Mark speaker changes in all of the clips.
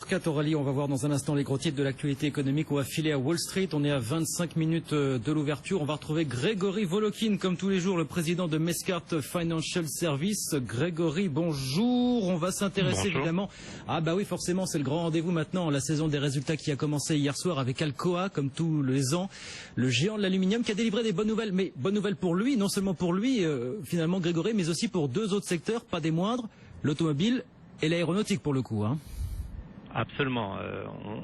Speaker 1: 15h04 Aurélie, on va voir dans un instant les gros titres de l'actualité économique. On va filer à Wall Street, on est à 25 minutes de l'ouverture. On va retrouver Grégory Volokin, comme tous les jours, le président de Mescart Financial Service. Grégory, bonjour. On va s'intéresser évidemment. Ah bah oui, forcément, c'est le grand rendez-vous maintenant, la saison des résultats qui a commencé hier soir avec Alcoa, comme tous les ans. Le géant de l'aluminium qui a délivré des bonnes nouvelles, mais bonnes nouvelles pour lui, non seulement pour lui, finalement Grégory, mais aussi pour deux autres secteurs, pas des moindres, l'automobile et l'aéronautique pour le coup.
Speaker 2: Absolument.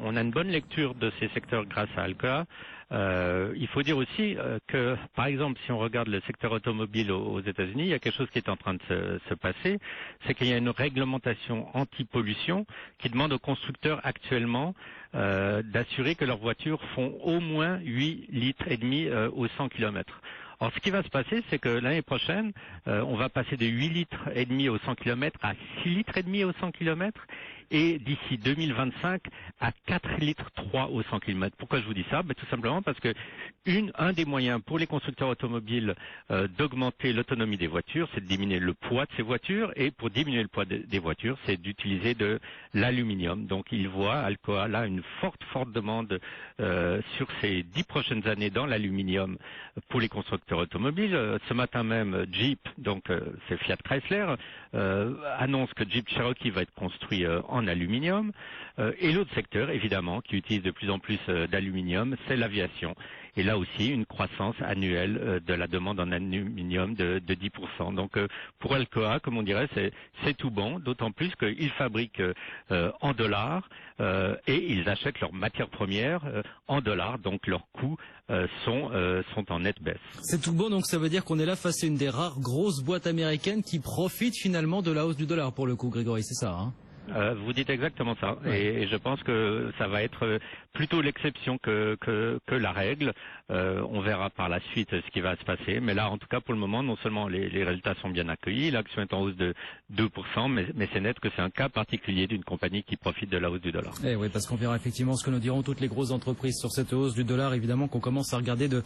Speaker 2: On a une bonne lecture de ces secteurs grâce à Alcoa. Il faut dire aussi que, par exemple, si on regarde le secteur automobile aux États-Unis, il y a quelque chose qui est en train de se passer, c'est qu'il y a une réglementation anti-pollution qui demande aux constructeurs actuellement d'assurer que leurs voitures font au moins 8 litres et demi aux 100 km. Alors, ce qui va se passer, c'est que l'année prochaine, on va passer de 8 litres et demi aux 100 km à 6 litres et demi aux 100 km et d'ici 2025 à 4 litres 3 aux 100 km. Pourquoi je vous dis ça? Tout simplement parce que un des moyens pour les constructeurs automobiles d'augmenter l'autonomie des voitures, c'est de diminuer le poids de ces voitures, et pour diminuer le poids des voitures, c'est d'utiliser de l'aluminium. Donc il voit, Alcoa, là, une forte demande sur ces 10 prochaines années dans l'aluminium pour les constructeurs automobiles. Ce matin même, Jeep, donc c'est Fiat Chrysler, annonce que Jeep Cherokee va être construit en aluminium. Et l'autre secteur, évidemment, qui utilise de plus en plus d'aluminium, c'est l'aviation. Et là aussi, une croissance annuelle de la demande en aluminium de 10%. Donc pour Alcoa, comme on dirait, c'est tout bon, d'autant plus qu'ils fabriquent en dollars et ils achètent leurs matières premières en dollars, donc leurs coûts sont en nette baisse.
Speaker 1: C'est tout bon, donc ça veut dire qu'on est là face à une des rares grosses boîtes américaines qui profitent finalement de la hausse du dollar pour le coup, Grégory, c'est ça,
Speaker 2: vous dites exactement ça, et je pense que ça va être plutôt l'exception que la règle. On verra par la suite ce qui va se passer, mais là, en tout cas, pour le moment, non seulement les résultats sont bien accueillis, l'action est en hausse de 2%, mais c'est net que c'est un cas particulier d'une compagnie qui profite de la hausse du dollar.
Speaker 1: Eh oui, parce qu'on verra effectivement ce que nous diront toutes les grosses entreprises sur cette hausse du dollar, évidemment, qu'on commence à regarder de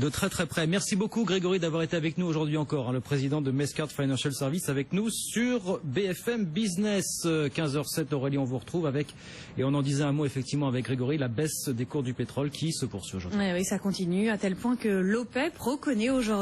Speaker 1: très près. Merci beaucoup, Grégory, d'avoir été avec nous aujourd'hui encore, le président de Mescart Financial Service, avec nous sur BFM Business. 15h07, Aurélie, on vous retrouve avec, et on en disait un mot effectivement avec Grégory, la baisse des cours du pétrole qui se poursuit aujourd'hui.
Speaker 3: Oui, ça continue, à tel point que l'OPEP reconnaît aujourd'hui